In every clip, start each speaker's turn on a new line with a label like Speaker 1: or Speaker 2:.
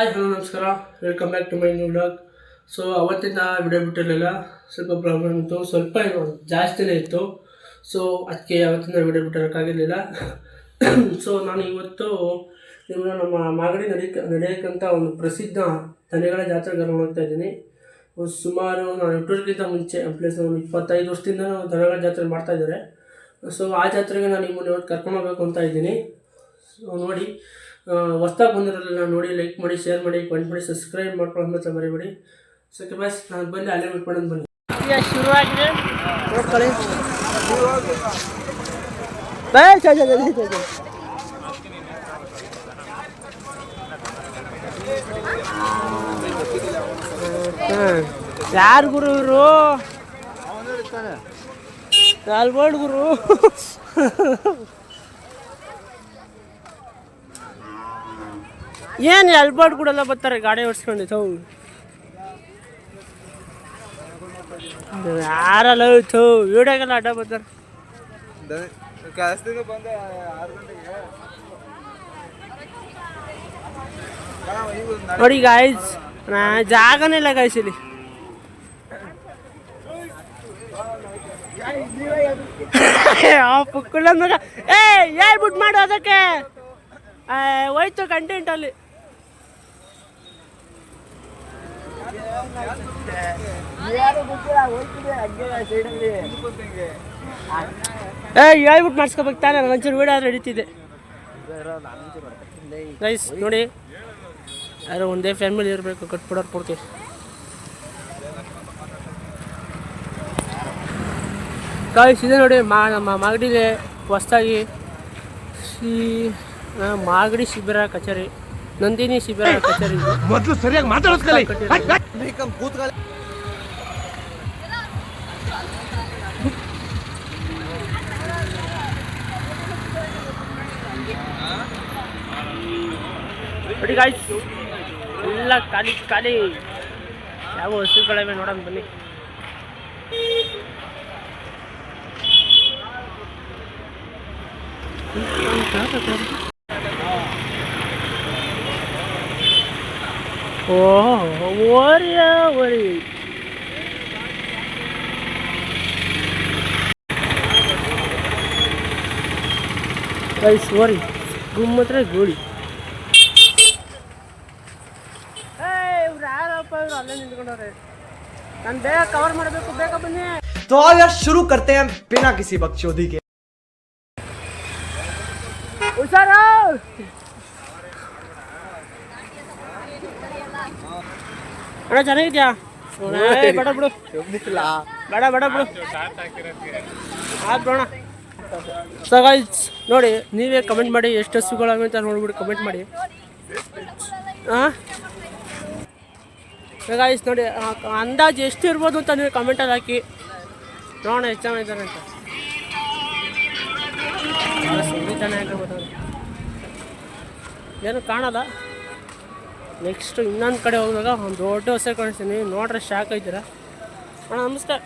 Speaker 1: Hi hello ನಮಸ್ಕಾರ, welcome back to my new vlog. So ಅವತ್ತಿಂದ video ಬಿಟ್ಟಿರಲಿಲ್ಲ, ಸ್ವಲ್ಪ ಪ್ರಾಬ್ಲಮ್ ಇತ್ತು, ಸ್ವಲ್ಪ ಏನು ಜಾಸ್ತಿನೇ ಇತ್ತು. ಸೊ ಅದಕ್ಕೆ ಅವತ್ತಿಂದ ವಿಡಿಯೋ ಬಿಟ್ಟಿರೋಕ್ಕಾಗಿರಲಿಲ್ಲ. ಸೊ ನಾನು ಇವತ್ತು ನಿಮ್ಮನ್ನ ನಮ್ಮ ಮಾಗಡಿ ನಡೆಯೋಕ್ಕಂಥ ಒಂದು ಪ್ರಸಿದ್ಧ ದನಗಳ ಜಾತ್ರೆಗೆ ಹೋಗ್ತಾ ಇದ್ದೀನಿ. ಸುಮಾರು ನಾನು ಹುಟ್ಟೋದಕ್ಕಿಂತ ಮುಂಚೆ ಪ್ಲೇಸ್ ಒಂದು 25 ವರ್ಷದಿಂದ ದನಗಳ ಜಾತ್ರೆ ಮಾಡ್ತಾಯಿದ್ದಾರೆ. ಸೊ ಆ ಜಾತ್ರೆಗೆ ನಾನು ನಿಮ್ಮನ್ನು ಇವತ್ತು ಕರ್ಕೊಂಡು ಹೋಗ್ಬೇಕು ಅಂತ ಇದ್ದೀನಿ. ಸೊ ನೋಡಿ, ಹೊಸ್ದಾಗಿ ಬಂದಿರೋಲ್ಲ ನೋಡಿ, ಲೈಕ್ ಮಾಡಿ, ಶೇರ್ ಮಾಡಿ, ಕಮೆಂಟ್ ಮಾಡಿ, ಸಬ್ಸ್ಕ್ರೈಬ್ ಮಾಡ್ಕೊಳ್ಳೋದು ಮಾತ್ರ ಮರಿಬೇಡಿ. ಸೊ ಬಸ್ ನಾನು ಬಂದು ಅಲ್ಲೇ ಬಿಟ್ಕೊಂಡು ಬನ್ನಿ. ಶುರುವಾಗಿದೆ ನೋಡ್ಕೊಳ್ಳಿ. ಯಾರು ಗುರು ಇವರು? ಕಾಲ್ಬೋಡ್ ಗುರು. ಏನು ಎಲ್ಬೋಡ್ ಕೂಡೆಲ್ಲ ಬರ್ತಾರೆ ಗಾಡಿ ಓಡಿಸ್ಕೊಂಡು. ಯಾರಲ್ಲ ವಿಡಿಯೋಗೆಲ್ಲ ಅಡ್ಡ ಬರ್ತಾರೆ ನೋಡಿ ಗಾಯ್ಸ್. ಜಾಗನೇ ಇಲ್ಲ ಗಾಯ್ಸ್ ಇಲ್ಲಿ. ಪುಕ್ಕಳ ಹೇಳ್ಬಿಟ್ಟು ಮಾಡು, ಅದಕ್ಕೆ ಹೋಯ್ತು ಕಂಟೆಂಟ್ ಅಲ್ಲಿ. ಹೇಳ್ಬಿಟ್ಟು ಮಾಡಿಸ್ಕೋಬೇಕು ತಾನೆ, ಒಂಚೂರು ವೀಡಿಯೋ ಆದ್ರೆ ಹಿಡಿತಿದ್ದೆ ಗೈಸ್. ನೋಡಿ, ಯಾರೋ ಒಂದೇ ಫ್ಯಾಮಿಲಿ ಇರಬೇಕು, ಕಟ್ಬಿಡೋರು ಕೊಡ್ತೀವಿ. ಗಾಯ್ಸ್ ಇದೆ ನೋಡಿ, ನಮ್ಮ ಮಾಗಡಿಲಿ ಹೊಸ್ದಾಗಿ ಮಾಗಡಿ ಶಿಬಿರ ಕಚೇರಿ, ನಂದಿನಿ ಶಿಬಿರ ಕಚೇರಿ. ಮೊದಲು ಸರಿಯಾಗಿ ಮಾತಾಡೋದು ನೋಡಿ ಗಾಯ್ಸ್, ಎಲ್ಲ ಖಾಲಿ ಖಾಲಿ. ಯಾವ ಹಸುಗಳಿವೆ ನೋಡೋಣ ಬನ್ನಿ. ಓರಿ ಗೈಸ್, ಓರಿ ಗುಮ್ಮತ್ರ ಗೋಳಿ. ಇವ್ರು ಯಾರಪ್ಪ? ಇವ್ರು ಅಲ್ಲೇ ನಿಂತ್ಕೊಂಡವ್ರೆ. ನಾನು ಬೇಗ ಕವರ್ ಮಾಡಬೇಕು, ಬೇಗ ಬನ್ನಿ.
Speaker 2: तो यार शुरू करते हैं बिना किसी बकचोदी के.
Speaker 1: ಹುಷಾರು. ಅಣ್ಣ ಚೆನ್ನಾಗಿದ್ಯಾ? ಬೇಡ ಬಿಡು, ಬೇಡ ಬೇಡ ಬಿಡು, ಆಯ್ತು ಬೇಡ. ಸೊ ಗೈಸ್ ನೋಡಿ, ನೀವೇ ಕಮೆಂಟ್ ಮಾಡಿ ಎಷ್ಟು ಹಸುಗಳವೆ ಅಂತ ನೋಡ್ಬಿಟ್ಟು ಕಮೆಂಟ್ ಮಾಡಿ. ಹಾಂ ಗೈಸ್ ನೋಡಿ, ಅಂದಾಜು ಎಷ್ಟು ಇರ್ಬೋದು ಅಂತ ನೀವು ಕಮೆಂಟಲ್ಲಿ ಹಾಕಿ ನೋಡೋಣ ಎಷ್ಟು ಜನ ಇದ್ದಾರೆ ಅಂತ. ಏನು ಕಾಣಲ್ಲ. ನೆಕ್ಸ್ಟ್ ಇನ್ನೊಂದು ಕಡೆ ಹೋದಾಗ ಒಂದು ದೊಡ್ಡ ಹೊಸ ಕಾಣಿಸ್ತೀನಿ, ನೋಡ್ರೆ ಶಾಕ್ ಆಯ್ತೀರಾ. ಅಣ್ಣ ನಮಸ್ಕಾರ.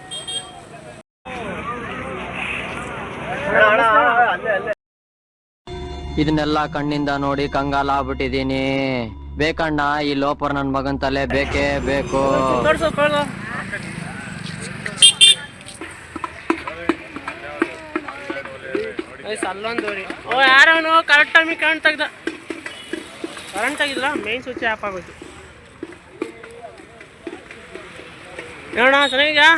Speaker 3: ಇದನ್ನೆಲ್ಲ ಕಣ್ಣಿಂದ ನೋಡಿ ಕಂಗಾಲ ಆಗ್ಬಿಟ್ಟಿದೀನಿ. ಬೇಕಣ್ಣ, ಈ ಲೋಪರ್ ನನ್ ಮಗನ್ ತಲೆ ಬೇಕೇ ಬೇಕು.
Speaker 1: ಅಲ್ಲೊಂದು ಯಾರವನು ಕರೆಕ್ಟ್ ಟೈಮಿಗೆ ಕರೆಂಟ್ ಆಗಿದ್ರ ಮೇನ್ ಸ್ವಿಚ್ ಆಫ್ ಆಗೋಯ್ತು. ನೋಡೋಣ, ಚೆನ್ನಾಗಿದ್ಯಾ?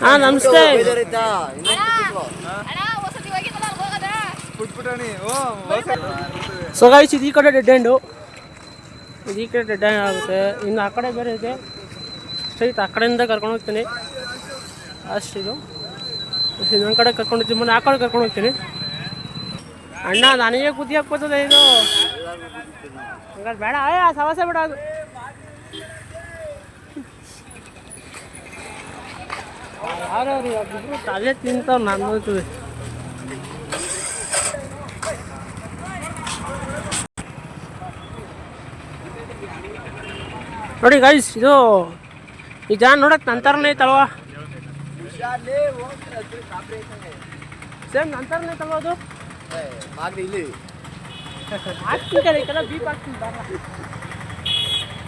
Speaker 1: ಹಾಂ ನಮಸ್ತೆ. ಸೊ ಗೈಸ್, ಇದು ಈ ಕಡೆ ಡೆಡ್ ಎಂಡು, ಇದು ಈ ಕಡೆ ಡೆಡ್ ಎಂಡ್ ಆಗುತ್ತೆ. ಇನ್ನು ಆ ಕಡೆ ಬೇರೆ ಇದೆ, ಸ್ಟ್ರೈಟ್ ಆ ಕಡೆಯಿಂದ ಕರ್ಕೊಂಡು ಹೋಗ್ತೀನಿ. ಅಷ್ಟಿದು ಇನ್ನೊಂದು ಕಡೆ ಕರ್ಕೊಂಡು ಹೋಗ್ತೀನಿ, ಮೊನ್ನೆ ಆ ಕಡೆ ಕರ್ಕೊಂಡು ಹೋಗ್ತೀನಿ. ಅಣ್ಣ ನನಗೆ ಕುದಿಯಕ್ಕೆ ಬರ್ತದೆ ಇದು, ಹಂಗಾರೆ ಬೇಡ, ಸಮಸ್ಯೆ ಬೇಡ. ಅದು ಯಾರು ಇಬ್ಬರು ತಲೆ ತಿಂತಾವ್ ನಾನು ನೋಡ್ತೀವಿ. ನೋಡಿ ಗೈಸ್, ಇದು ಈ ಜಾನ್ ನೋಡಕ್ಕೆ ನನ್ನ ಥರನೇ ಐತಲ್ವಾ? ಸೇಮ್ ನಂತರನೇ ತಗೋದು
Speaker 4: ಇಲ್ಲಿ
Speaker 1: ಹಾಕ್ತೀನಿ ಕಡೆ ಈ ಕಡೆ ಬೀಪ್ ಹಾಕ್ತೀನಿ ಬಾರ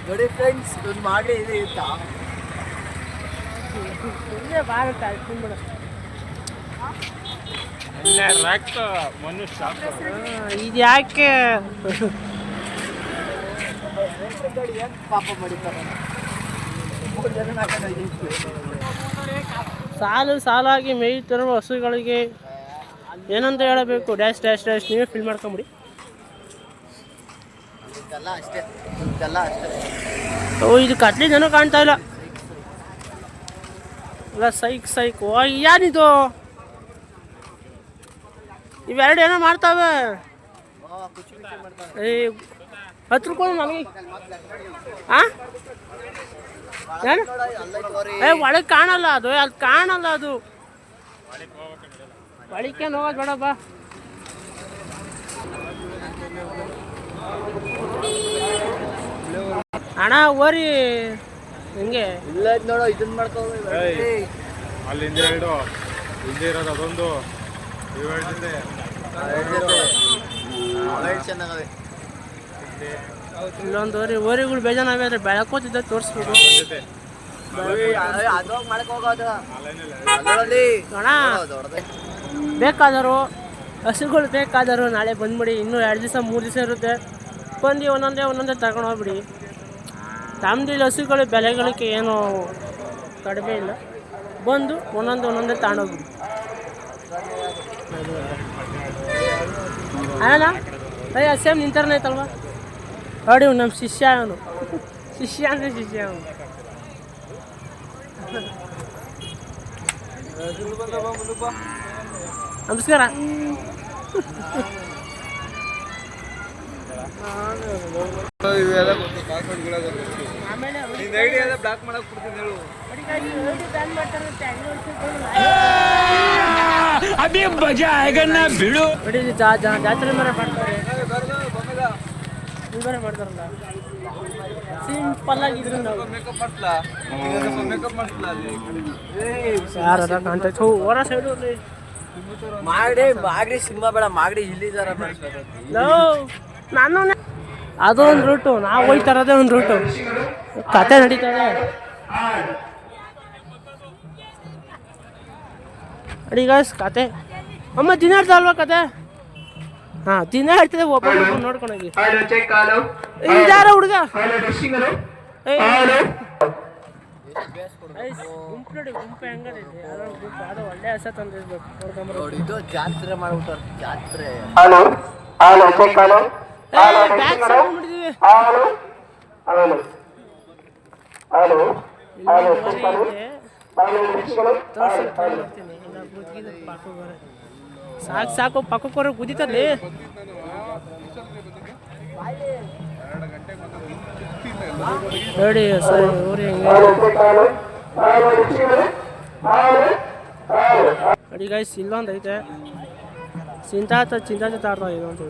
Speaker 4: ನೋಡಿ ಫ್ರೆಂಡ್ಸ್ ಒಂದು ಮಾಡಿ ಇದೆ ಇತ್ತಾ
Speaker 1: ಇಲ್ಲೇ ಬಾರುತ್ತೆ ಹಾಕ್ತೀನಿ ಬಿಡು ಇದು ಯಾಕೆ
Speaker 4: ಏನು ಪಾಪ ಮಾಡಿದ್ದಾರೆ
Speaker 1: ಸಾಲು ಸಾಲಾಗಿ ಮೇಯ್ತಿರುವ ಹಸುಗಳಿಗೆ ಏನಂತ ಹೇಳಬೇಕು ಡ್ಯಾಶ್ ಡ್ಯಾಶ್ ಡ್ಯಾಶ್ ನೀವೇ ಫಿಲ್ ಮಾಡ್ಕೊಂಬಿಡಿ.
Speaker 4: ಇದೆಲ್ಲ ಅಷ್ಟೇ ಇದೆಲ್ಲ ಅಷ್ಟೇ.
Speaker 1: ಓ ಇದು ಕತ್ಲಿದೇನೋ ಕಾಣ್ತಾ ಇಲ್ಲ ಅಲ್ಲ ಸೈಕ್ ಸೈಕ್ ಓ ಯಾರಿದು ಇವೆರಡು ಏನೋ ಮಾಡ್ತಾವೆ ಏ 10 ರೂಪಾಯಿ ನಮಗೆ ಹಾಂ ಏನು ಏ ಒಳಗೆ ಕಾಣಲ್ಲ ಅದು ಅಲ್ಲಿ ಕಾಣಲ್ಲ ಅದು ಒಳಕ್ಕೇನು ಹೋಗೋದು ಬೇಡಪ್ಪ. ಅಣ್ಣ ಓರಿ ಹೆಂಗೆ
Speaker 4: ಇಲ್ಲ ನೋಡೋ ಇದನ್ನ ಮಾಡ್ಕೊಂಡು
Speaker 5: ಅಲ್ಲಿಂದ ಎರಡು ಹಿಂದೆ ಇರೋದು ಅದೊಂದು ಇವೆರಡು ಜೊತೆ
Speaker 4: ಚೆನ್ನಾಗವೆ.
Speaker 1: ಇಲ್ಲೊಂದು ಓರಿಗಳು ಬೇಜಾನಾವೆ ಆದರೆ ಬೆಳಕೋತಿದ್ದ ತೋರಿಸ್ಬೇಕು
Speaker 4: ಅದು ಮಾಡಕ್ ಹೋಗೋದು ಅದರಲ್ಲಿ
Speaker 1: ಅಣ್ಣ ಬೇಕಾದರು ಹಸುಗಳು ಬೇಕಾದರು ನಾಳೆ ಬಂದ್ಬಿಡಿ. ಇನ್ನೂ 2 ದಿವಸ 3 ದಿವಸ ಇರುತ್ತೆ. ಬಂದು ಒಂದೊಂದೇ ತಗೊಂಡು ಹೋಗ್ಬಿಡಿ. ತಮ್ಮದಿಲ್ಲ ಹಸುಗಳು ಬೆಲೆಗಳಿಗೆ ಏನು ಕಡಿಮೆ ಇಲ್ಲ. ಬಂದು ಒಂದೊಂದೇ ತಗೊಂಡೋಗ್ಬಿಡಿ. ಅಣ್ಣ ಅಯ್ಯ ಸೇಮ್ ನಿಂತಾರನೇ ಐತಲ್ವ ನೋಡಿ ನಮ್ಮ ಶಿಷ್ಯ ಅವನು ಶಿಷ್ಯ ಅಂದರೆ ಶಿಷ್ಯ ಅವನು. ನಮಸ್ಕಾರ.
Speaker 4: ಬ್ಲಾಕ್ ಮಾಡಕ್ ಕೊಡ್ತೀನಿ ಹೇಳು.
Speaker 1: ಜಾತ್ರೆ ಮರ ಮಾಡ್ತಾರೆ ಬೇರೆ ಮಾಡ್ತಾರಲ್ಲ ಸಿಂಪಲ್ ಆಗಿದ್ರು ನಾವು ಯಾರ ಕಾಣ್ತಾ ಹೊರ ಸೈಡು
Speaker 4: ಮಾಗಡಿ ಸಿನಿಮಾ ಬೇಡ ಮಾಗಡಿ ಇಲ್ಲಿದಾರ
Speaker 1: ನಾನು ಅದೊಂದು ರೂಟು ನಾವು ಹೋಯ್ತಾ ಇರೋದೇ ಒಂದು ರೂಟು ಕತೆ ನಡೀತದೆ. ಅಡಿಗಾಸ್ ಕತೆ ಅಮ್ಮ ದಿನ ಇರ್ತಾ ಅಲ್ವಾ ಕತೆ ಹಾಂ ದಿನ ಇರ್ತದೆ ಒಬ್ಬ ನೋಡ್ಕೊಂಡೋಗಿ ಇದಾರ ಹುಡುಗ ಗುಂಪು ನೋಡಿ ಗುಂಪು ಹೆಂಗದೆ ಗುಂಪು ಅದು ಒಳ್ಳೆ ಹಸ ತಂದಿರ್ಬೇಕು ನೋಡ್ಕೊಂಬರೋ
Speaker 4: ಇದು ಜಾತ್ರೆ ಮಾಡ್ಬಿಟ್ಟಾರ ಜಾತ್ರೆ.
Speaker 1: ಬ್ಯಾಗ್ ತಗೊಂಡ್ಬಿಟ್ಟಿದ್ದೀವಿ ಸಾಕು ಸಾಕು ಪಕ್ಕಕ್ಕೆ ಬರೋ ಕುದಿತಲ್ಲಿ ನೋಡಿ ಸರಿ ಊರಿ ಅಡಿ ಗೈಸ್ ಇಲ್ಲೊಂದು ಐತೆ ಚಿಂತಾತ ಆಡ್ತಾ ಇದೆ ಅಂತ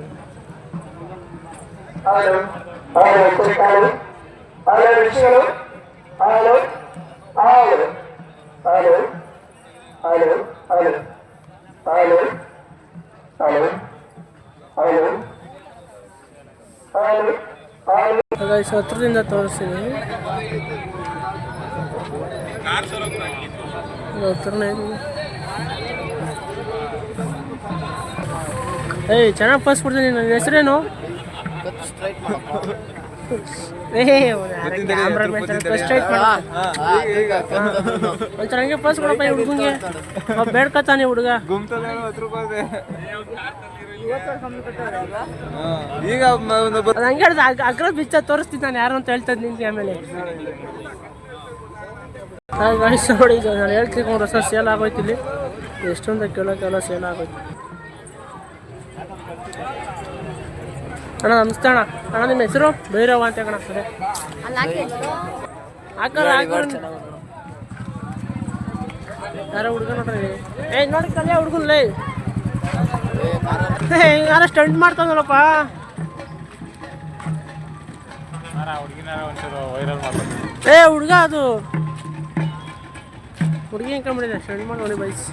Speaker 1: ಗೈಸ್ ಹತ್ರದಿಂದ ತೋರಿಸ್ತೀನಿ ಹತ್ರನೇ ಏಯ್ ಚೆನ್ನಾಗಿ ಫಸ್ಟ್ ಕೊಡ್ತೀನಿ ನನ್ನ ಹೆಸರೇನು ಒಂಥರ ಹಂಗೆ ಫಸ್ಟ್ ಕೊಡಪ್ಪ ಹುಡುಗಂಗೆ ಬೇಡ್ಕತಾನೆ ಹುಡುಗ
Speaker 4: ಈಗ
Speaker 1: ಹಂಗೆ ಅಗ್ರ ಬಿಚ್ಚ ತೋರಿಸ್ತೀನಿ ನಾನು ಯಾರು ಅಂತ ಹೇಳ್ತಾ ನಿಂಗೆ ಆಮೇಲೆ ನೋಡಿ ನಾನು ಹೇಳ್ತೀನಿ ಹೊಸ ಸೇಲ್ ಆಗೋಯ್ತು ಇಲ್ಲಿ ಎಷ್ಟೊಂದು ಕೇಳೋಕ್ಕೆಲ್ಲ ಸೇಲ್ ಆಗೋಯ್ತು. ಅಣ್ಣ ನಮಸ್ತೆ ಅಣ್ಣ. ಅಣ್ಣ ನಿಮ್ಮ ಹೆಸರು ಭೈರವ ಅಂತ ಕಣ ಸರಿ ಹಾಕಲ್ಲ ಯಾರ ಹುಡುಗ ನೋಡ್ರಿ ಏ ನೋಡಿ ಕಲಿಯ ಹುಡುಗನ್ಲೇ ಯಾರ ಸ್ಟಂಟ್ ಮಾಡ್ತಾನಲ್ಲಪ್ಪ ಏ ಹುಡುಗ ಅದು ಹುಡುಗಿ ಹೆಂಗೆ ಸ್ಟಂಟ್ ಮಾಡಿ ನೋಡಿ ಬೈಸ್.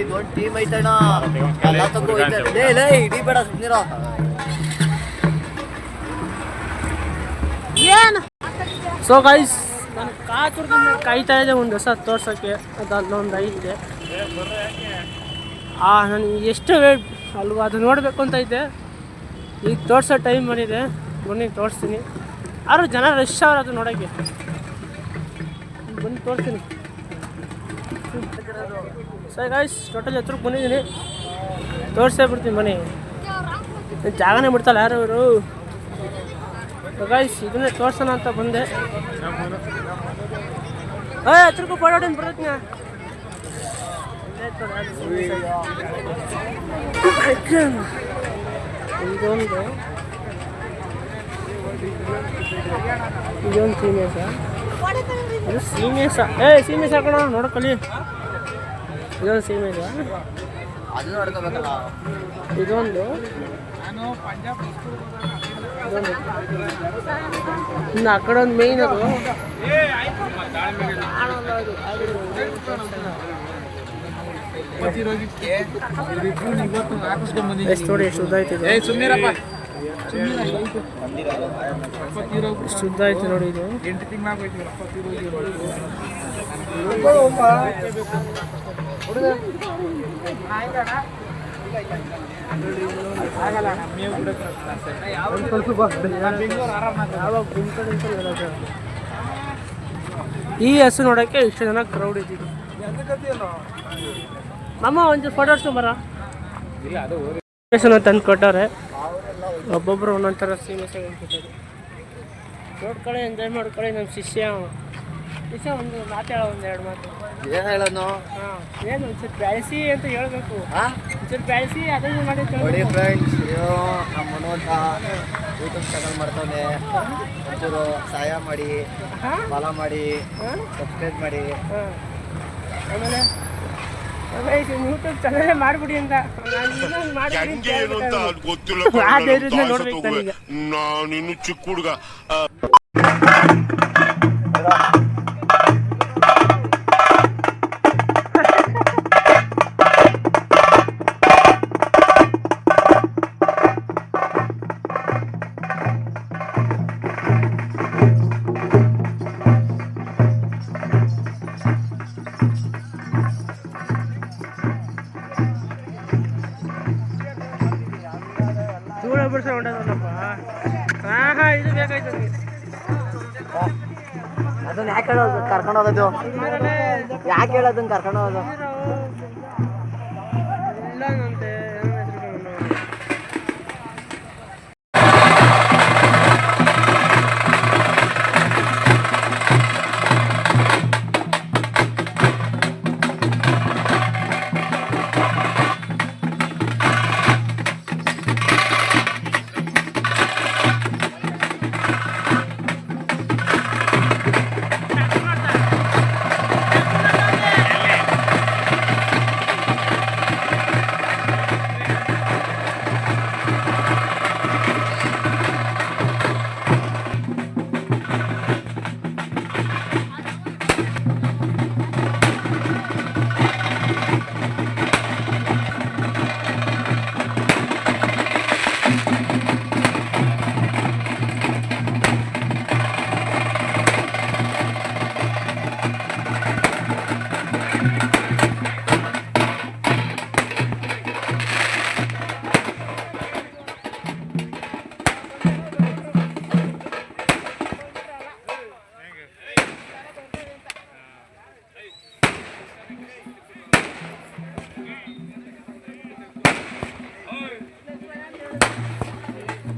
Speaker 4: ಇದೊಂದು ಟೀಮ್ ಐತಣ್ಣ, ಎಲ್ಲ ತಗೋ ಐತೆ. ಲೇ ಇಡೀ ಬೇಡ ಸುಮ್ಮನಿರೋ.
Speaker 1: ಏನು ಸೊ ಗೈಸ್, ನಾನು ಕಾತುರದಿಂದ ಕಾಯ್ತಾ ಇದ್ದೆ ಒಂದು ಹೊಸ ತೋರ್ಸೋಕ್ಕೆ. ಅದು ಅಲ್ಲೊಂದು ಐತೆ, ನನಗೆ ಎಷ್ಟು ಅಲ್ವಾ ಅದು ನೋಡಬೇಕು ಅಂತ ಐತೆ. ಈಗ ತೋರಿಸೋ ಟೈಮ್ ಬಂದಿದೆ, ಬನ್ನಿ ತೋರಿಸ್ತೀನಿ. ಆದ್ರೂ ಜನ ರಶ್ ಅವ್ರು ಅದು ನೋಡೋಕ್ಕೆ, ಬನ್ನಿ ತೋರಿಸ್ತೀನಿ. ಸರಿ ಗೈಸ್, ಟೋಟಲ್ ಹತ್ರಕ್ಕೆ ಬಂದಿದ್ದೀನಿ, ತೋರಿಸೇ ಬಿಡ್ತೀನಿ ಬನ್ನಿ. ಜಾಗನೇ ಬಿಡ್ತಲ್ಲ ಯಾರು ಇವರು. ಗೈಸ್ ಇದನ್ನೇ ತೋರ್ಸೋಣ ಅಂತ ಬಂದೆ. ಹತ್ರಕ್ಕೂ ಫೋಟೋ ಬರ್ತೈತಿ. ಇದೊಂದು ಸೀಮೇಸ, ಇದು ಸೀಮೇಸ. ಸೀಮೇಸ ಹಾಕೋಣ ನೋಡಕ್ಕಲ್ಲಿ. ಇದೊಂದು ಸೀಮೇಸ,
Speaker 4: ಅದು ನೋಡ್ಕೋಬೇಕಲ್ಲ.
Speaker 1: ಇದೊಂದು ಇನ್ನು ಆ ಕಡೆ ಒಂದು ಮೇಯ್ನ್ ಅದು ಎಷ್ಟು ನೋಡಿ, ಎಷ್ಟು ಉದ್ದ ಐತೆ ಇದು. ಎಷ್ಟು ಉದ್ದ ಐತೆ ನೋಡಿ ಇದು. ಈ ಹಸು ನೋಡೋಕ್ಕೆ ಇಷ್ಟು ಜನ ಕ್ರೌಡ್ ಇದ್ದೀವಿ. ಮಾಮ ಒಂಚೂರು ಫೋಟೋ ಹೊಡ್ಸ್ಕೊಂಬರ. ತಂದು ಕೊಟ್ಟವ್ರೆ, ಒಬ್ಬೊಬ್ರು ಒಂದೊಂದು ಥರ ಸೀಮೆಸ ನೋಡ್ಕೊಳ್ಳಿ, ಎಂಜಾಯ್ ಮಾಡ್ಕೊಳ್ಳಿ. ನಮ್ಮ ಶಿಷ್ಯ ಒಂದು ಮಾತು ಹೇಳೋ, ಒಂದೆರಡು ಮಾತು.
Speaker 4: ಏನು ಹೇಳೋನು?
Speaker 1: ಏನು ಒಂಚೂರು ಬೆಳೆಸಿ ಅಂತ ಹೇಳ್ಬೇಕು. ಒಂಚೂರು ಬೆಳೆಸಿ ಅದನ್ನು ಮಾಡಿ.
Speaker 4: ನೋಡಿ ಫ್ರೆಂಡ್ಸ್, ನಮ್ಮ ಮನೋಂತ ಯೂಟ್ಯೂಬ್ ಚಾನಲ್ ಮಾಡ್ತಾನೆ. ಒಂಚೂರು ಸಹಾಯ ಮಾಡಿ, ಫಾಲೋ ಮಾಡಿ, ಸಬ್ಸ್ಕ್ರೈಬ್ ಮಾಡಿ.
Speaker 1: ಆಮೇಲೆ ಯೂಟ್ಯೂಬ್ ಚಾನಲ್ ಮಾಡ್ಬಿಡಿ ಅಂತ ನೋಡ್ಬೇಕು ನನಗೆ.
Speaker 6: ನಾನಿನ್ನು ಚಿಕ್ಕ ಹುಡುಗ.
Speaker 1: ಇದು ಬೇಕಾಯ್ತು.
Speaker 4: ಅದನ್ನ ಯಾಕೆ ಹೇಳೋದು ಕರ್ಕೊಂಡು ಹೋಗೋದು? ಯಾಕೆ ಹೇಳೋದನ್ನ ಕರ್ಕೊಂಡು ಹೋಗೋದು?
Speaker 1: ಇಲ್ಲಂತೆ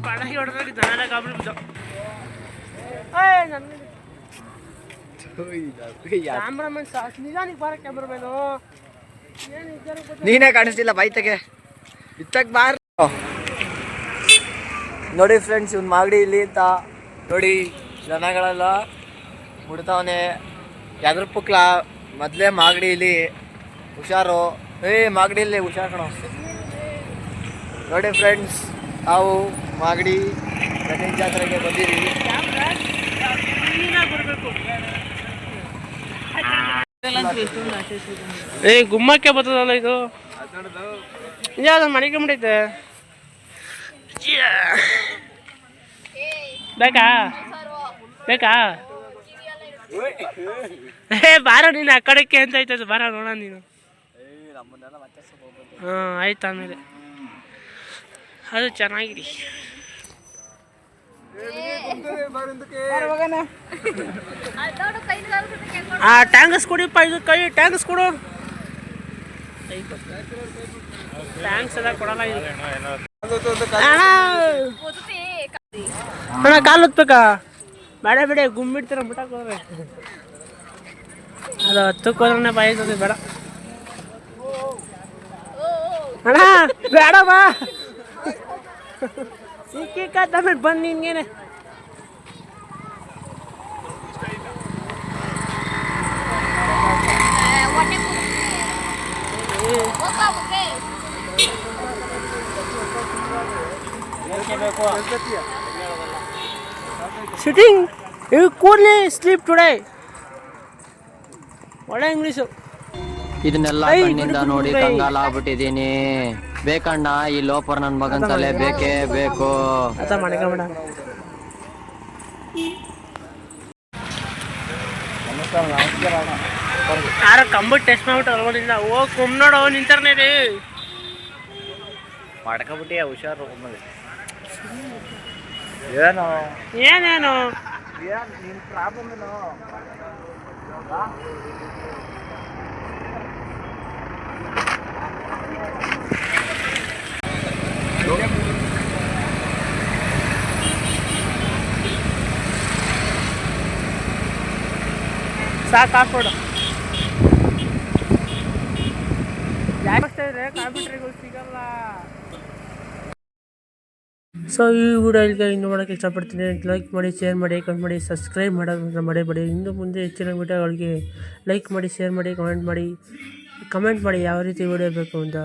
Speaker 1: ಪಟಾಕಿ ಹೊಡೆದಾಗ ದನ ಗಾಬರಿ ಬಿದ್ದ. ಕ್ಯಾಮ್ರಾಮನ್ ನಿಧಾನಿಗೆ ಬಾರ ಕ್ಯಾಮ್ರಾಮೇನು.
Speaker 4: ನೀನೇ ಕಾಣಿಸ್ತಿಲ್ಲ, ಬೈತಗೆ ಇತ್ತಕ್ಕೆ ಬಾರ್. ನೋಡಿ ಫ್ರೆಂಡ್ಸ್, ಇವ್ನು ಮಾಗಡಿ ಇಲ್ಲಿ ಅಂತ ನೋಡಿ ಜನಗಳೆಲ್ಲ ಮುಡ್ತಾವನೆ. ಯಾವ್ದ್ರ ಪುಕ್ಲ ಮೊದಲೇ ಮಾಗಡಿ ಇಲ್ಲಿ ಹುಷಾರು. ಮಾಗಡಿ ಇಲ್ಲಿ ಹುಷಾರು ಕಣೋ. ನೋಡಿ ಫ್ರೆಂಡ್ಸ್, ನಾವು ಮಾಗಡಿ ಗಣೇಶ ಜಾತ್ರೆಗೆ ಬಂದಿದ್ದೀವಿ.
Speaker 1: ಏ ಗುಮ್ಮಕ್ಕೆ ಬರ್ತದಲ್ಲ ಇದು ಯಾವ್ದು ಮಡಿಕೊಂಬಿಟ್ಟೈತೆ ಬೇಕಾ ಬೇಕಾ ಬಾರ ನೀನು ಆ ಕಡೆಕ್ಕೆ ಅಂತ ಆಯ್ತದ ಬಾರ ನೋಡ ನೀನು ಹಾಂ ಆಯ್ತು ಆಮೇಲೆ ಅದು ಚೆನ್ನಾಗಿದೆ ಟ್ಯಾಂಕ್ಸ್ ಕೊಡಿಪ್ಪ ಇದು ಕೈ ಟ್ಯಾಂಕ್ಸ್ ಕೊಡು ಟ್ಯಾಂಕ್ಸ್ ಎಲ್ಲ ಕೊಡಲ್ಲ ಇದು ಅಣ್ಣ ಕಾಲು ಹೊತ್ಬೇಕಾ ಬೇಡ ಬೇಡ ಗುಮ್ಮಿಡ್ತೀರ ಬಿಟ್ಟಕ್ಕೆ ಹೋದ್ರೆ ಅದು ಹತ್ತಕ್ಕೆ ಹೋದ್ರೆ ಬಾಯ್ತದೆ ಬೇಡ ಅಣ್ಣ ಬೇಡ ಬಾ ಸಿಕ್ಕಿಕ್ಕಮೇಲೆ ಬಂದು ನಿನ್ಗೇನೆ ಸಿಟ್ಟಿಂಗ್ ಯು ಕೂಡ್ಲಿ ಸ್ಲೀಪ್ ಟುಡೇ ಒಳ್ಳೆ ಇಂಗ್ಲೀಷು
Speaker 3: ಇದನ್ನೆಲ್ಲ ಕಣ್ಣಿಂದ ನೋಡಿ ಕಂಗಾಲಾಗ್ಬಿಟ್ಟಿದೀನಿ ಬೇಕಣ್ಣ ಈ ಲೋಪರ್ ನನ್ ಮಗನ್ ತಲೆ ಬೇಕೇ ಬೇಕು
Speaker 1: ಅರ್ಥ ಮಾಡ್ಕೊಂಬೇಡ ಯಾರೋ ಕಂಬಟ್ ಟೆಸ್ಟ್ ಮಾಡ್ಬಿಟ್ಟು ಅಲ್ಗೋದಿಲ್ಲ ಹೋಗಿ ಕುಮ್ ನೋಡು ನಿಂತಾರನೇ ರೀ
Speaker 4: ಮಾಡ್ಕೊಬಿಟ್ಟಿ ಹುಷಾರು ಏನು
Speaker 1: ಏನೇನು
Speaker 4: ನಿನ್ನ ಪ್ರಾಬ್ಲಮ್ ಏನು
Speaker 1: ಸಾಕು ಹಾಕ್ಕೊಡು ಜಾಸ್ತಿ ಕಂಪ್ಯೂಟರ್ಗಳು ಸಿಗಲ್ಲ ಸೊ ಈ ವಿಡಿಯೋ ಇನ್ನು ಮಾಡೋಕ್ಕೆ ಇಷ್ಟಪಡ್ತೀನಿ ಲೈಕ್ ಮಾಡಿ ಶೇರ್ ಮಾಡಿ ಕಮೆಂಟ್ ಮಾಡಿ ಸಬ್ಸ್ಕ್ರೈಬ್ ಮಾಡೋದನ್ನ ಮರೆಯಬೇಡಿ ಇನ್ನು ಮುಂದೆ ಹೆಚ್ಚಿನ ವಿಡಿಯೋಗಳಿಗೆ ಲೈಕ್ ಮಾಡಿ ಶೇರ್ ಮಾಡಿ ಕಮೆಂಟ್ ಮಾಡಿ ಯಾವ ರೀತಿ ವಿಡಿಯೋ ಬೇಕು ಅಂತ